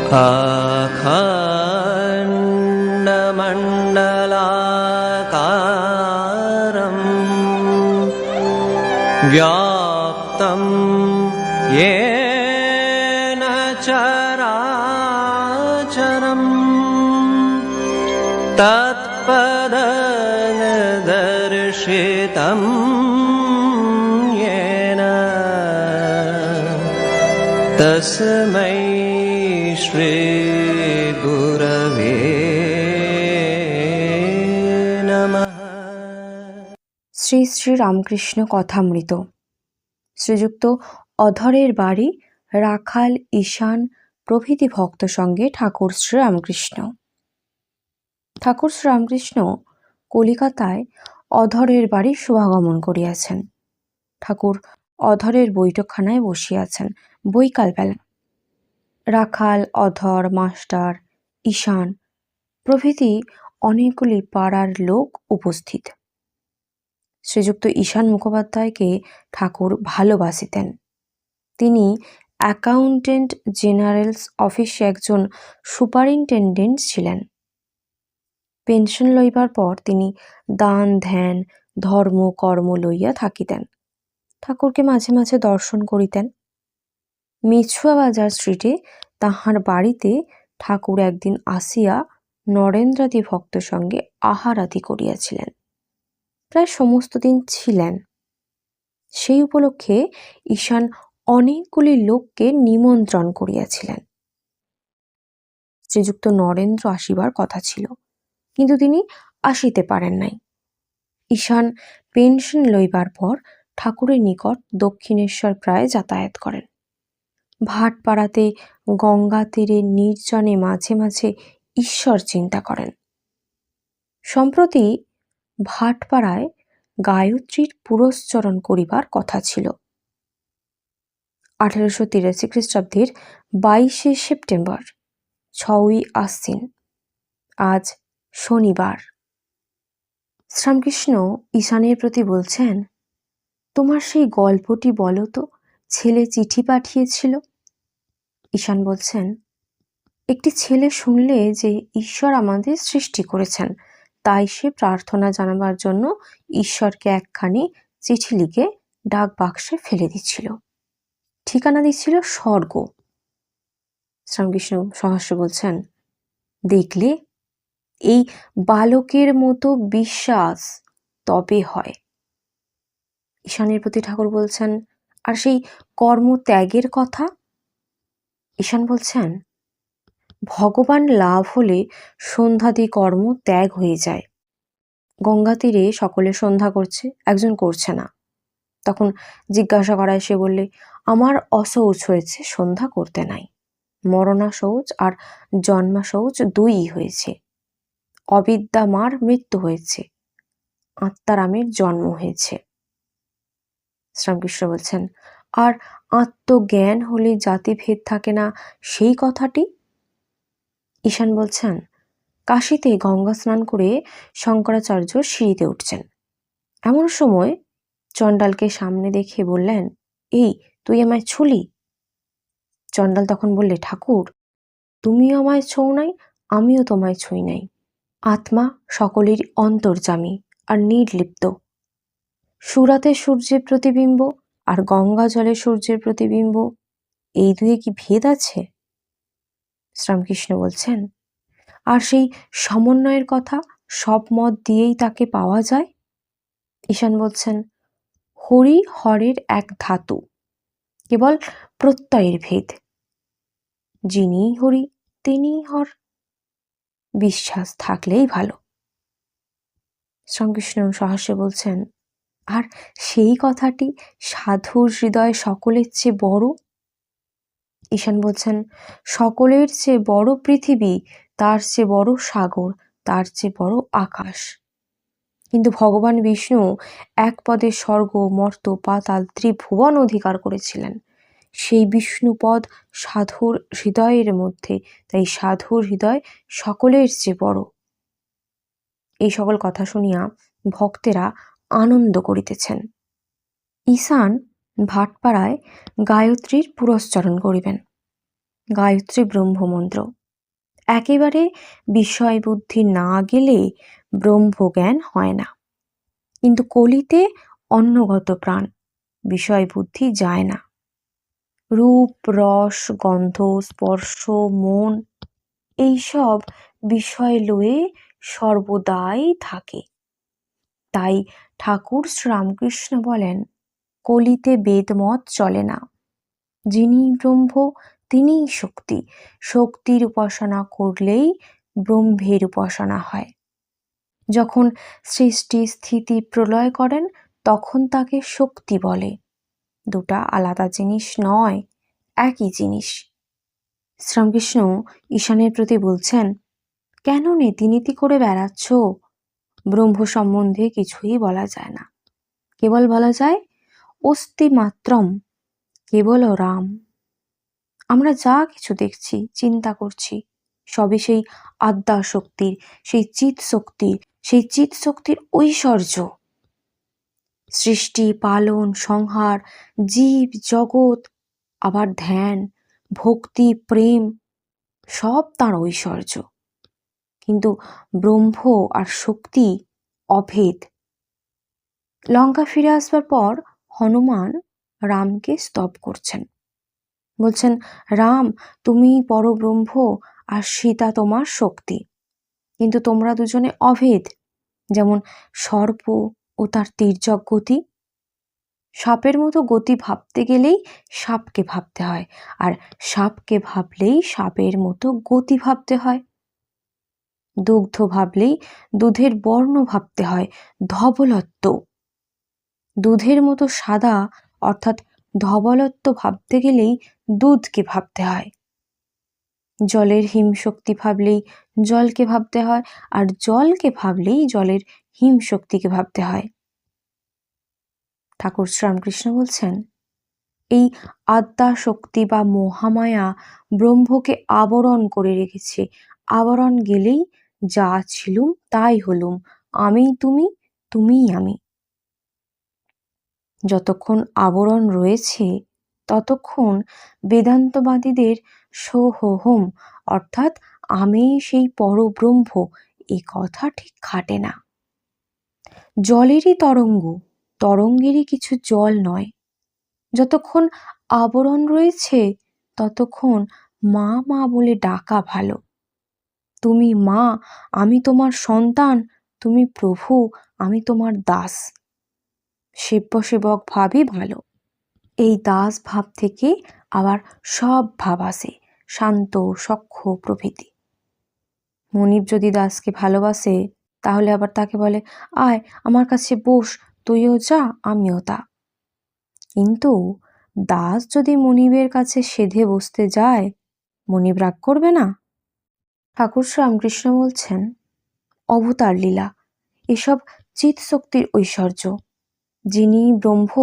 अखण्डमण्डलाकारं व्याप्तं येन चराचरं तत्पदनिदर्शितं येन तस्मै श्री गुरवे नमः। শ্রী শ্রী রামকৃষ্ণ কথামৃত। শ্রীযুক্ত অধরের বাড়ি রাখাল, ঈশান প্রভৃতি ভক্ত সঙ্গে ঠাকুর শ্রীরামকৃষ্ণ। ঠাকুর শ্রীরামকৃষ্ণ কলিকাতায় অধরের বাড়ি শুভাগমন করিয়াছেন। ঠাকুর অধরের বৈঠকখানায় বসিয়াছেন বৈকালবেলা। রাখাল, অধর, মাস্টার, ঈশান প্রভৃতি অনেকগুলি পাড়ার লোক উপস্থিত। শ্রীযুক্ত ঈশান মুখোপাধ্যায়কে ঠাকুর ভালোবাসিতেন। তিনি অ্যাকাউন্টেন্ট জেনারেলস অফিসে একজন সুপারিনটেন্ডেন্ট ছিলেন। পেনশন লইবার পর তিনি দান, ধ্যান, ধর্ম, কর্ম লইয়া থাকিতেন। ঠাকুরকে মাঝে মাঝে দর্শন করিতেন। মিছুয়া বাজার স্ট্রিটে তাহার বাড়িতে ঠাকুর একদিন আসিয়া নরেন্দ্রাদি ভক্ত সঙ্গে আহারাদি করিয়াছিলেন। প্রায় সমস্ত দিন ছিলেন। সেই উপলক্ষে ঈশান অনেকগুলি লোককে নিমন্ত্রণ করিয়াছিলেন। শ্রীযুক্ত নরেন্দ্র আসিবার কথা ছিল, কিন্তু তিনি আসিতে পারেন নাই। ঈশান পেনশন লইবার পর ঠাকুরের নিকট দক্ষিণেশ্বর প্রায় যাতায়াত করেন। ভাটপাড়াতে গঙ্গা তীরে নির্জনে মাঝে মাঝে ঈশ্বর চিন্তা করেন। সম্প্রতি ভাটপাড়ায় গায়ত্রীর পুরস্চরণ করিবার কথা ছিল। 1883 খ্রিস্টাব্দের 22শে সেপ্টেম্বর, 6ই আশ্বিন, আজ শনিবার। শ্রীরামকৃষ্ণ ঈশানের প্রতি বলছেন, তোমার সেই গল্পটি বলো তো, ছেলে চিঠি পাঠিয়েছিল। ঈশান বলছেন, একটি ছেলে শুনলে যে ঈশ্বর আমাদের সৃষ্টি করেছেন, তাই সে প্রার্থনা জানাবার জন্য ঈশ্বরকে একখানি চিঠি লিখে ডাক বাক্সে ফেলে দিচ্ছিল। ঠিকানা দিচ্ছিল স্বর্গ। শ্রীরামকৃষ্ণ সহাস্য বলছেন, দেখলে, এই বালকের মতো বিশ্বাস তবে হয়। ঈশানের প্রতি ঠাকুর বলছেন, আর সেই কর্ম ত্যাগের কথা। ঈশান বলছেন, ভগবান লাভ হলে সন্ধ্যাদি কর্ম ত্যাগ হয়ে যায়। গঙ্গা তীরে সকলে সন্ধ্যা করছে, একজন করছে না। তখন জিজ্ঞাসা করায় সে বললে, আমার অশৌচ হয়েছে, সন্ধ্যা করতে নাই। মরণা শৌচ আর জন্মা শৌচ দুইই হয়েছে। অবিদ্যা মার মৃত্যু হয়েছে, আত্মারামের জন্ম হয়েছে। শ্রীরামকৃষ্ণ বলছেন, আর আত্মজ্ঞান হলে জাতিভেদ থাকে না, সেই কথাটি। ঈশান বলছেন, কাশীতে গঙ্গা স্নান করে শঙ্করাচার্য সিঁড়িতে উঠছেন। এমন সময় চণ্ডালকে সামনে দেখে বললেন, এই তুই আমায় ছুলি? চণ্ডাল তখন বললে, ঠাকুর, তুমিও আমায় ছুঁও নাই, আমিও তোমায় ছুঁই নাই। আত্মা সকলের অন্তর্যামী আর নির্লিপ্ত। সুরাতে সূর্যের প্রতিবিম্ব আর গঙ্গা জলে সূর্যের প্রতিবিম্ব, এই দুয়ে কি ভেদ আছে? শ্রীরামকৃষ্ণ বলছেন, আর সেই সমন্বয়ের কথা সব মত দিয়েই তাকে পাওয়া যায়। ঈশান বলছেন, হরি হরের এক ধাতু, কেবল প্রত্যয়ের ভেদ। যিনি হরি তিনি হর, বিশ্বাস থাকলেই ভালো। শ্রীরামকৃষ্ণ সহাস্যে বলছেন, আর সেই কথাটি সাধুর হৃদয় সকলের চেয়ে বড়। ঈশান বলছেন, সকলের চেয়ে বড় পৃথিবী, তার চেয়ে বড় সাগর, তার চেয়ে বড় আকাশ। কিন্তু ভগবান বিষ্ণু এক পদে স্বর্গ, মর্ত, পাতাল, ত্রিভুবন অধিকার করেছিলেন। সেই বিষ্ণুপদ সাধুর হৃদয়ের মধ্যে, তাই সাধুর হৃদয় সকলের চেয়ে বড়। এই সকল কথা শুনিয়া ভক্তেরা আনন্দ করিতেছেন। ঈশান ভাটপাড়ায় গায়ত্রীর পুরস্চরণ করিবেন। গায়ত্রী ব্রহ্মমন্ত্র। একেবারে বিষয় বুদ্ধি না গেলে ব্রহ্মজ্ঞান হয় না। কিন্তু কলিতে অন্নগত প্রাণ, বিষয় বুদ্ধি যায় না। রূপ, রস, গন্ধ, স্পর্শ, মন এইসব বিষয় লয়ে সর্বদাই থাকে। তাই ঠাকুর শ্রীরামকৃষ্ণ বলেন, কলিতে বেদমত চলে না। যিনি ব্রহ্ম তিনিই শক্তি। শক্তির উপাসনা করলেই ব্রহ্মের উপাসনা হয়। যখন সৃষ্টি স্থিতি প্রলয় করেন তখন তাকে শক্তি বলে। দুটা আলাদা জিনিস নয়, একই জিনিস। শ্রীরামকৃষ্ণ ঈশানের প্রতি বলছেন, কেন নীতি করে বেড়াচ্ছ? ব্রহ্ম সম্বন্ধে কিছুই বলা যায় না, কেবল বলা যায় অস্তি মাত্রম, কেবল রাম। আমরা যা কিছু দেখছি, চিন্তা করছি, সবই সেই আদ্যা শক্তির, সেই চিৎ শক্তির ঐশ্বর্য। সৃষ্টি, পালন, সংহার, জীব জগৎ, আবার ধ্যান, ভক্তি, প্রেম সব তাঁর ঐশ্বর্য। কিন্তু ব্রহ্ম আর শক্তি অভেদ। লঙ্কা ফিরে আসবার পর হনুমান রামকে স্তব করছেন, বলছেন, রাম তুমি পরব্রহ্ম আর সীতা তোমার শক্তি, কিন্তু তোমরা দুজনে অভেদ। যেমন সর্প ও তার তীর্যক গতি। সাপের মতো গতি ভাবতে গেলেই সাপকে ভাবতে হয়, আর সাপকে ভাবলেই সাপের মতো গতি ভাবতে হয়। দুগ্ধ ভাবলেই দুধের বর্ণ ভাবতে হয়, ধবলত্ব। দুধের মতো সাদা অর্থাৎ ধবলত্ব ভাবতে গেলেই দুধকে ভাবতে হয়। জলের হিমশক্তি ভাবলেই জলকে ভাবতে হয়, আর জলকে ভাবলেই জলের হিমশক্তিকে ভাবতে হয়। ঠাকুর শ্রীরামকৃষ্ণ বলছেন, এই আদ্যা শক্তি বা মহামায়া ব্রহ্মকে আবরণ করে রেখেছে। আবরণ গেলেই যা ছিলুম তাই হলুম, আমি তুমি, তুমিই আমি। যতক্ষণ আবরণ রয়েছে ততক্ষণ বেদান্তবাদীদের সোহম অর্থাৎ আমি সেই পরব্রহ্ম এই কথা ঠিক খাটে না। জলেরই তরঙ্গ, তরঙ্গেরই কিছু জল নয়। যতক্ষণ আবরণ রয়েছে ততক্ষণ মা মা বলে ডাকা ভালো। তুমি মা, আমি তোমার সন্তান, তুমি প্রভু, আমি তোমার দাস। সেব্য সেবক ভাবই ভালো। এই দাস ভাব থেকে আবার সব ভাব আসে, শান্ত, সখ্য প্রভৃতি। মনিব যদি দাসকে ভালোবাসে তাহলে আবার তাকে বলে, আয় আমার কাছে বস, তুইও যা আমিও তা। কিন্তু দাস যদি মনিবের কাছে সেধে বসতে যায়, মনিব রাগ করবে না? ঠাকুর শ্রীরামকৃষ্ণ বলছেন, অবতার লীলা এসব চিৎ শক্তির ঐশ্বর্য। যিনি ব্রহ্ম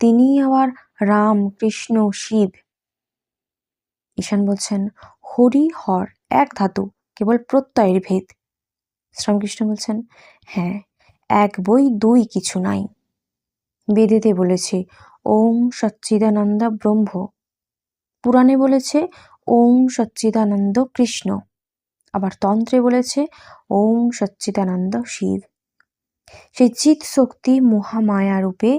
তিনি আবার রাম, কৃষ্ণ, শিব। ঈশান বলছেন, হরি হর এক ধাতু, কেবল প্রত্যয়ের ভেদ। শ্রীরামকৃষ্ণ বলছেন, হ্যাঁ, এক বই দুই কিছু নাই। বেদেতে বলেছে ওং সচ্চিদানন্দ ব্রহ্ম, পুরাণে বলেছে ওং সচ্চিদানন্দ কৃষ্ণ, আবার তন্ত্রে বলেছে ওং সচ্চিদানন্দ শিব। সেই চিৎ শক্তি মহামায়া রূপে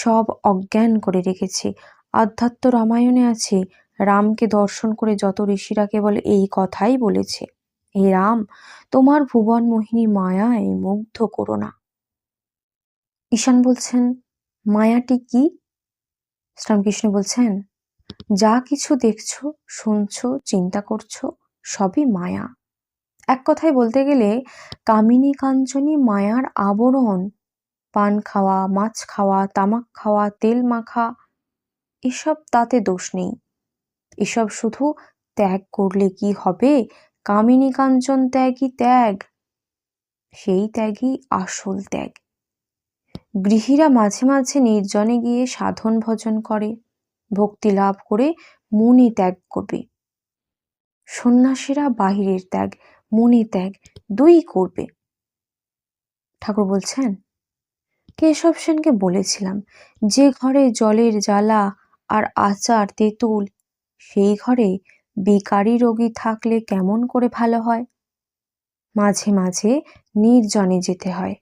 সব অজ্ঞান করে রেখেছে। আধ্যাত্ম রামায়ণে আছে, রামকে দর্শন করে যত ঋষিরা কেবল এই কথাই বলেছে, হে রাম তোমার ভুবন মোহিনী মায়ায় মুগ্ধ করো না। ঈশান বলছেন, মায়াটি কি? শ্রীরামকৃষ্ণ বলছেন, যা কিছু দেখছো, শুনছো, চিন্তা করছো সবই মায়া। এক কথায় বলতে গেলে কামিনী কাঞ্চনী মায়ার আবরণ। পান খাওয়া, মাছ খাওয়া, তামাক খাওয়া, তেল মাখা এসব তাতে দোষ নেই। এসব শুধু ত্যাগ করলে কি হবে? কামিনী কাঞ্চন ত্যাগই ত্যাগ, সেই ত্যাগই আসল ত্যাগ। গৃহীরা মাঝে মাঝে নির্জনে গিয়ে সাধন ভজন করে, ভক্তি লাভ করে মনে ত্যাগ করবে। সন্ন্যাসীরা বাহিরের ত্যাগ, মনে ত্যাগ দুই করবে। ঠাকুর বলছেন, কেশব সেনকে বলেছিলাম, যে ঘরে জলের জ্বালা আর আচার তেঁতুল, সেই ঘরে বিকারী রোগী থাকলে কেমন করে ভালো হয়? মাঝে মাঝে নির্জনে যেতে হয়।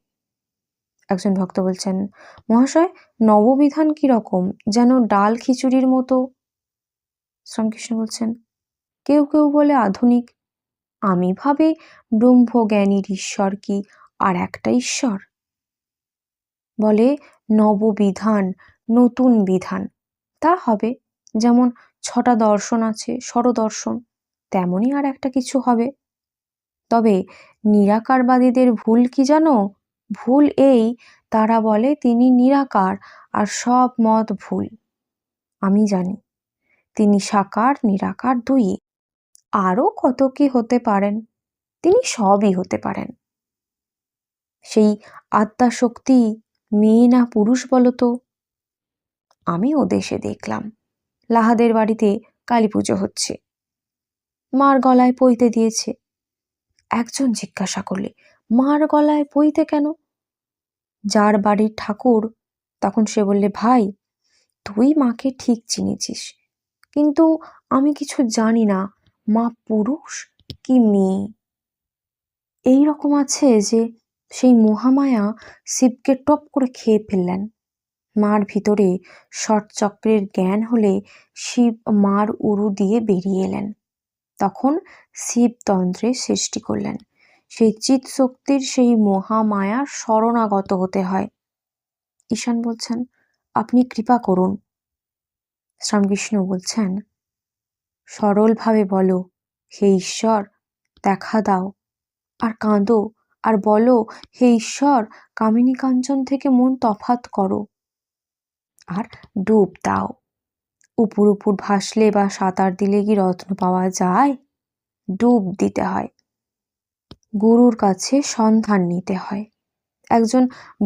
একজন ভক্ত বলছেন, মহাশয়, নববিধান কিরকম, যেন ডাল খিচুড়ির মতো। শ্রীরামকৃষ্ণ বলছেন, কেউ কেউ বলে আধুনিক, আমি ভাবি ব্রহ্মজ্ঞানীর ঈশ্বর কি আর একটা ঈশ্বর? বলে নববিধান, নতুন বিধান। তা হবে, যেমন 6টা দর্শন আছে, স্বরদর্শন, তেমনই আর একটা কিছু হবে। তবে নিরাকারবাদীদের ভুল কি জানো? ভুল এই, তারা বলে তিনি নিরাকার আর সব মত ভুল। আমি জানি তিনি সাকার নিরাকার দুই, আরও কত কি হতে পারেন, তিনি সবই হতে পারেন। সেই আত্মা শক্তি মেয়ে না পুরুষ বলতো? আমি ও দেশে দেখলাম লাহাদের বাড়িতে কালী পুজো হচ্ছে, মার গলায় পইতে দিয়েছে। একজন জিজ্ঞাসা করলে, মার গলায় পইতে কেন? যার বাড়ির ঠাকুর, তখন সে বললে, ভাই তুই মাকে ঠিক চিনেছিস, কিন্তু আমি কিছু জানি না মা পুরুষ কি মেয়ে। এই রকম আছে যে সেই মহামায়া শিবকে টপ করে খেয়ে ফেললেন। মার ভিতরে ষটচক্রের জ্ঞান হলে শিব মার উরু দিয়ে বেরিয়ে এলেন। তখন শিবতন্ত্রের সৃষ্টি করলেন। সেই চিৎ শক্তির সেই মহামায়ার শরণাগত হতে হয়। ঈশান বলছেন, আপনি কৃপা করুন। শ্রীরামকৃষ্ণ বলছেন, সরলভাবে বলো, হে ঈশ্বর দেখা দাও, আর কাঁদো আর বলো, হে ঈশ্বর কামিনী কাঞ্চন থেকে মন তফাৎ করো, আর ডুব দাও। উপর উপর ভাসলে বা সাঁতার দিলে কি রত্ন পাওয়া যায়? ডুব দিতে হয়, গুরুর কাছে সন্ধান নিতে হয়। একজন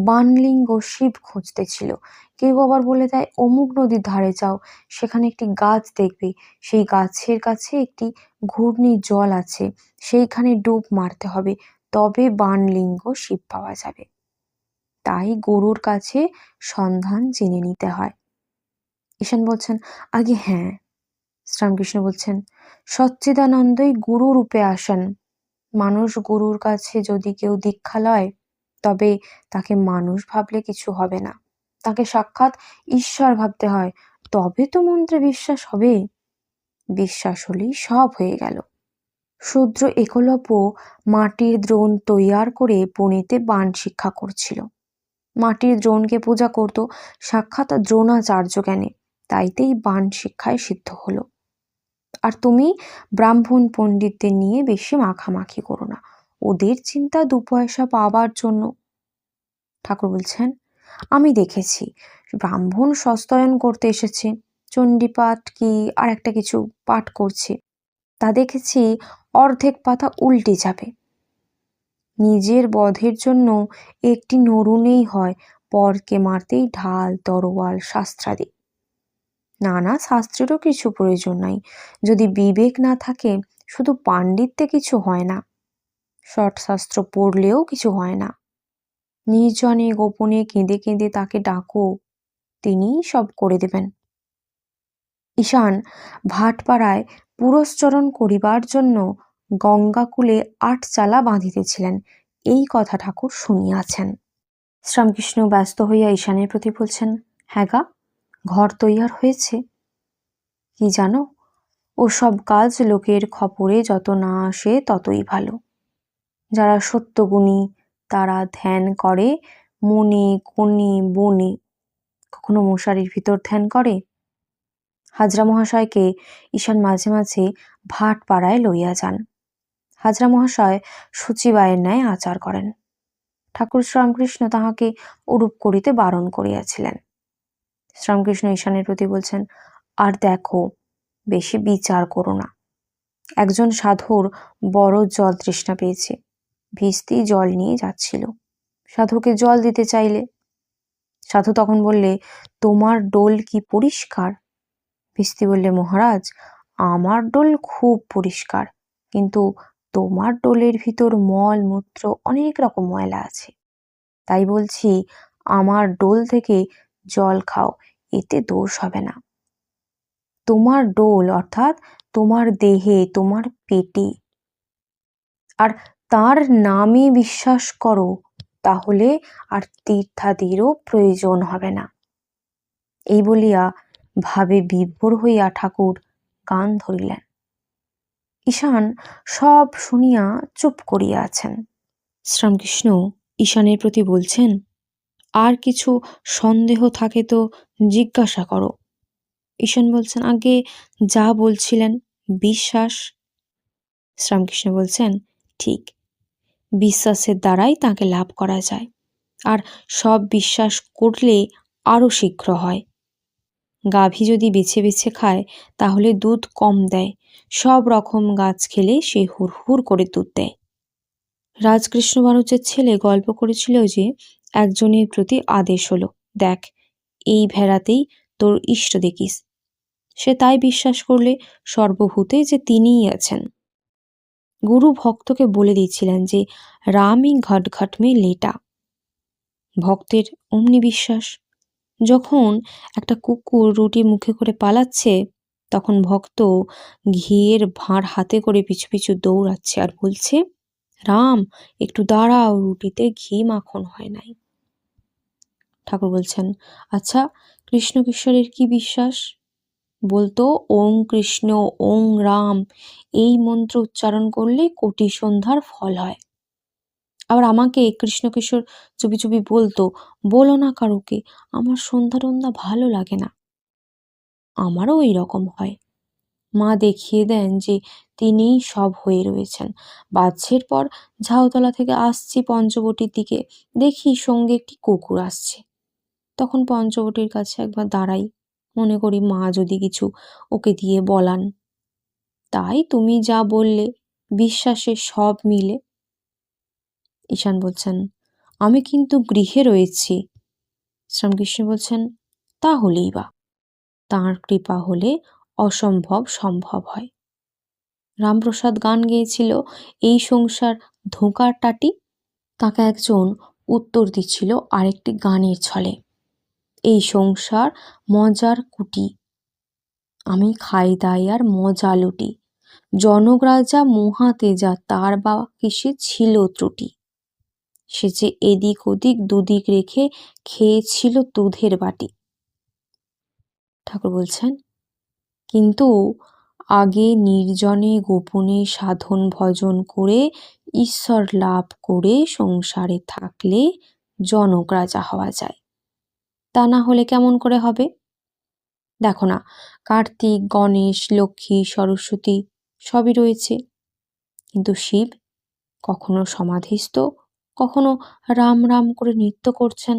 বানলিঙ্গ শিব খুঁজতে ছিল, কেউ আবার বলে দেয় অমুক নদীর ধারে যাও, সেখানে একটি গাছ দেখবে, সেই গাছের কাছে একটি ঘূর্ণি জল আছে, সেইখানে ডুব মারতে হবে, তবে বানলিঙ্গ শিব পাওয়া যাবে। তাই গুরুর কাছে সন্ধান জেনে নিতে হয়। ঈশান বলছেন, আগে হ্যাঁ। শ্রীরামকৃষ্ণ বলছেন, সচ্চিদানন্দই গুরু রূপে আসেন। মানুষ গুরুর কাছে যদি কেউ দীক্ষা লয়, তবে তাকে মানুষ ভাবলে কিছু হবে না, তাকে সাক্ষাৎ ঈশ্বর ভাবতে হয়, তবে তো মন্ত্রে বিশ্বাস হবে। বিশ্বাস হলেই সব হয়ে গেল। শূদ্র একলব্য মাটির দ্রোণ তৈয়ার করে বনেতে বাণ শিক্ষা করছিল। মাটির দ্রোণকে পূজা করত সাক্ষাৎ দ্রোণাচার্য জ্ঞানে, তাইতেই বাণ শিক্ষায় সিদ্ধ হলো। আর তুমি ব্রাহ্মণ পণ্ডিতদের নিয়ে বেশি মাখামাখি করো না, ওদের চিন্তা 2 পয়সা পাবার জন্য। ঠাকুর বলছেন, আমি দেখেছি ব্রাহ্মণ সস্তয়ন করতে এসেছে, চণ্ডীপাঠ কি আর একটা কিছু পাঠ করছে, তা দেখেছি অর্ধেক পাতা উল্টে যাবে। নিজের বধের জন্য একটি নরুনেই হয়, পরকে মারতেই ঢাল তরোয়াল শাস্ত্রাদি। নানা শাস্ত্রেরও কিছু প্রয়োজন নাই, যদি বিবেক না থাকে শুধু পাণ্ডিত্যে কিছু হয় না, শটশাস্ত্র পড়লেও কিছু হয় না। নির্জনে গোপনে কেঁদে কেঁদে তাকে ডাকো, তিনিই সব করে দেবেন। ঈশান ভাটপাড়ায় পুরস্চরণ করিবার জন্য গঙ্গাকুলে 8 চালা বাঁধিতেছিলেন, এই কথা ঠাকুর শুনিয়াছেন। শ্রীরামকৃষ্ণ ব্যস্ত হইয়া ঈশানের প্রতি বলছেন, হ্যাঁ গা, ঘর তৈয়ার হয়েছে। কি জানো, ও সব কাজ লোকের খবরে যত না আসে ততই ভালো। যারা সত্যগুণী তারা ধ্যান করে মনে কোণে বনে, কখনো মশারির ভিতর ধ্যান করে। হাজরা মহাশয়কে ঈশান মাঝে মাঝে ভাটপাড়ায় লইয়া যান। হাজরা মহাশয় সচিবায়ের ন্যায় আচার করেন। ঠাকুর শ্রীরামকৃষ্ণ তাহাকে ওরূপ করিতে বারণ করিয়াছিলেন। শ্রীরামকৃষ্ণ ঈশানের প্রতি বলছেন, আর দেখো, বেশি বিচার করো না। একজন সাধুর বড় জল তৃষ্ণা পেয়েছে, ভিস্তি জল নিয়ে যাচ্ছিল, সাধুকে জল দিতে চাইলে। সাধু তখন বললে, তোমার ডোল কি পরিষ্কার? ভিস্তি বললে, মহারাজ আমার ডোল খুব পরিষ্কার, কিন্তু তোমার ডোলের ভিতর মল মূত্র অনেক রকম ময়লা আছে, তাই বলছি আমার ডোল থেকে জল খাও, এতে দোষ হবে না। তোমার ডোল অর্থাৎ তোমার দেহে, তোমার পেটে, আর তার নামে বিশ্বাস করো, তাহলে আর তীর্থাদিরও প্রয়োজন হবে না। এই বলিয়া ভাবে বিভোর হইয়া ঠাকুর গান ধরিলেন। ঈশান সব শুনিয়া চুপ করিয়া আছেন। শ্রীরামকৃষ্ণ ঈশানের প্রতি বলছেন, আর কিছু সন্দেহ থাকে তো জিজ্ঞাসা করো। ঈশান বলছেন, আগে যা বলছিলেন বিশ্বাস। শ্রীরামকৃষ্ণ বলছেন, ঠিক, বিশ্বাসের দ্বারাই তাকে লাভ করা যায়, আর সব বিশ্বাস করলে আরও শীঘ্র হয়। গাভী যদি বেছে বেছে খায় তাহলে দুধ কম দেয়, সব রকম গাছ খেলে সে হুড় হুড় করে দুধ দেয়। রাজকৃষ্ণ বানুচের ছেলে গল্প করেছিল যে একজনের প্রতি আদেশ হলো, দেখ এই ভেড়াতেই তোর ইষ্ট দেখিস। সে তাই বিশ্বাস করলে সর্বভূতে যে তিনিই আছেন। গুরু ভক্তকে বলে দিয়েছিলেন যে রামই ঘট ঘট মে লেটা। ভক্তের অমনি বিশ্বাস। যখন একটা কুকুর রুটি মুখে করে পালাচ্ছে, তখন ভক্ত ঘিয়ের ভাঁড় হাতে করে পিছু পিছু দৌড়াচ্ছে আর বলছে, রাম একটু দাঁড়াও, রুটিতে ঘি মাখন হয় নাই। ঠাকুর বলছেন, আচ্ছা কৃষ্ণ কিশোরের কি বিশ্বাস? বলতো ওং কৃষ্ণ ওং রাম, এই মন্ত্র উচ্চারণ করলে কোটি সন্ধ্যার ফল হয়। আবার আমাকে কৃষ্ণ কিশোর চুপি চুপি বলতো, বলো না কারুকে, আমার সন্ধ্যা টন্ধা ভালো লাগে না। আমারও এই রকম হয়। মা দেখিয়ে দেন যে তিনিই সব হয়ে রয়েছেন। বাহ্যের পর ঝাউতলা থেকে আসছি পঞ্চবটির দিকে, দেখি সঙ্গে একটি কুকুর আসছে। তখন পঞ্চবটির কাছে একবার দাঁড়াই, মনে করি মা যদি কিছু ওকে দিয়ে বলান। তাই তুমি যা বললে বিশ্বাসে সব মিলে। ঈশান বলছেন, আমি কিন্তু গৃহে রয়েছি। শ্রীরামকৃষ্ণ বলছেন, তাহলেই বা, তাঁর কৃপা হলে অসম্ভব সম্ভব হয়। রামপ্রসাদ গান গেয়েছিল, এই সংসার ধোঁকার টাটি। তাকে একজন উত্তর দিচ্ছিল আরেকটি গানের ছলে, এই সংসার মজার কুটি, আমি খাই দাই আর মজা লুটি, জনক রাজা মহাতেজা, তার বা কিসে ছিল ত্রুটি, সে যে এদিক ওদিক দুদিক রেখে খেয়েছিল দুধের বাটি। ঠাকুর বলছেন, কিন্তু আগে নির্জনে গোপনে সাধন ভজন করে ঈশ্বর লাভ করে সংসারে থাকলে জনক রাজা হওয়া যায়। তা না হলে কেমন করে হবে? দেখো না, কার্তিক, গণেশ, লক্ষ্মী, সরস্বতী সবই রয়েছে, কিন্তু শিব কখনো সমাধিস্থ, কখনো রাম রাম করে নৃত্য করছেন।